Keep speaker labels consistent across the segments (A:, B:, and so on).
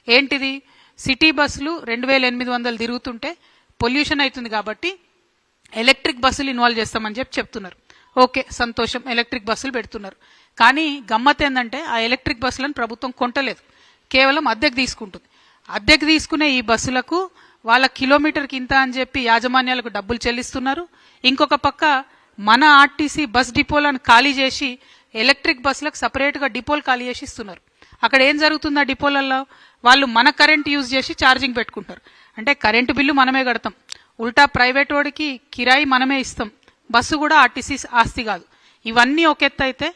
A: ఏంటిది? సిటీ బస్సులు 2800 తిరుగుతుంటే పొల్యూషన్ అవుతుంది కాబట్టి ఎలక్ట్రిక్ బస్సులు ఇన్వాల్వ్ చేస్తామని చెప్తున్నారు. ఓకే, సంతోషం, ఎలక్ట్రిక్ బస్సులు పెడుతున్నారు. కానీ గమ్మత్ ఏంటంటే ఆ ఎలక్ట్రిక్ బస్సులను ప్రభుత్వం కొంటలేదు, కేవలం అద్దెకు తీసుకుంటుంది. అద్దెకు తీసుకునే ఈ బస్సులకు వాళ్ళ కిలోమీటర్కి ఇంత అని చెప్పి యాజమాన్యాలకు డబ్బులు చెల్లిస్తున్నారు. ఇంకొక పక్క మన ఆర్టీసీ బస్ డిపోలను ఖాళీ చేసి ఎలక్ట్రిక్ బస్సులకు సపరేట్గా డిపోలు ఖాళీ చేసి ఇస్తున్నారు. అక్కడ ఏం జరుగుతుంది? ఆ డిపోలలో వాళ్ళు మన కరెంట్ యూజ్ చేసి ఛార్జింగ్ పెట్టుకుంటారు. అంటే కరెంటు బిల్లు మనమే కడతాం, ఉల్టా ప్రైవేట్ వాడికి కిరాయి మనమే ఇస్తాం. బస్సు కూడా ఆర్టీసీ ఆస్తి కాదు. ఇవన్నీ ఒక ఎత్తు అయితే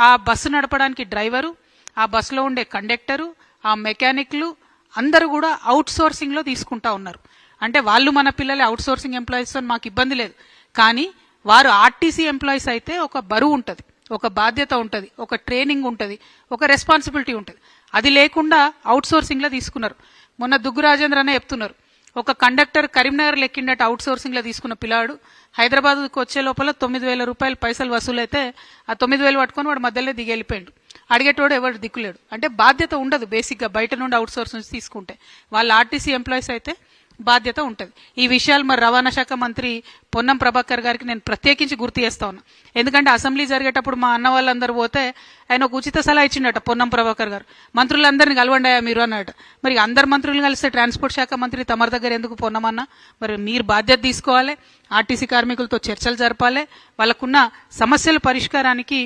A: ఆ బస్సు నడపడానికి డ్రైవరు, ఆ బస్సులో ఉండే కండక్టరు, ఆ మెకానిక్లు అందరూ కూడా అవుట్ సోర్సింగ్లో తీసుకుంటా ఉన్నారు. అంటే వాళ్ళు మన పిల్లలే, అవుట్ సోర్సింగ్ ఎంప్లాయీస్తో మాకు ఇబ్బంది లేదు. కానీ వారు ఆర్టీసీ ఎంప్లాయీస్ అయితే ఒక బరువు ఉంటుంది, ఒక బాధ్యత ఉంటుంది, ఒక ట్రైనింగ్ ఉంటుంది, ఒక రెస్పాన్సిబిలిటీ ఉంటుంది. అది లేకుండా అవుట్ సోర్సింగ్లో తీసుకున్నారు. మొన్న దుగ్గు రాజేంద్ర అనే చెప్తున్నారు, ఒక కండక్టర్ కరీంనగర్ లెక్కిండట అవుట్ సోర్సింగ్లో తీసుకున్న పిల్లాడు హైదరాబాద్కి వచ్చే లోపల 9,000 రూపాయలు పైసలు వసూలైతే ఆ 9,000 పట్టుకొని వాడు మధ్యలో దిగి వెళ్ళిపోయాడు. అడిగేటోడు ఎవరు దిక్కులేడు. అంటే బాధ్యత ఉండదు బేసిక్గా, బయట నుండి అవుట్ సోర్స్ నుంచి తీసుకుంటే. వాళ్ళు ఆర్టీసీ ఎంప్లాయీస్ అయితే బాధ్యత ఉంటుంది. ఈ విషయాలు మరి రవాణా శాఖ మంత్రి పొన్నం ప్రభాకర్ గారికి నేను ప్రత్యేకించి గుర్తు చేస్తా ఉన్నా. ఎందుకంటే అసెంబ్లీ జరిగేటప్పుడు మా అన్న వాళ్ళందరూ పోతే ఆయన ఒక ఉచిత సలహా ఇచ్చిండట పొన్నం ప్రభాకర్ గారు, మంత్రులందరినీ కలవండాయా మీరు అన్నట. మరి అందరు మంత్రులు కలిస్తే ట్రాన్స్పోర్ట్ శాఖ మంత్రి తమరి దగ్గర ఎందుకు పొన్నమన్నా? మరి మీరు బాధ్యత తీసుకోవాలి, ఆర్టీసీ కార్మికులతో చర్చలు జరపాలి, వాళ్ళకున్న సమస్యల పరిష్కారానికి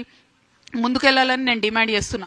A: ముందుకెళ్లాలని నేను డిమాండ్ చేస్తున్నా.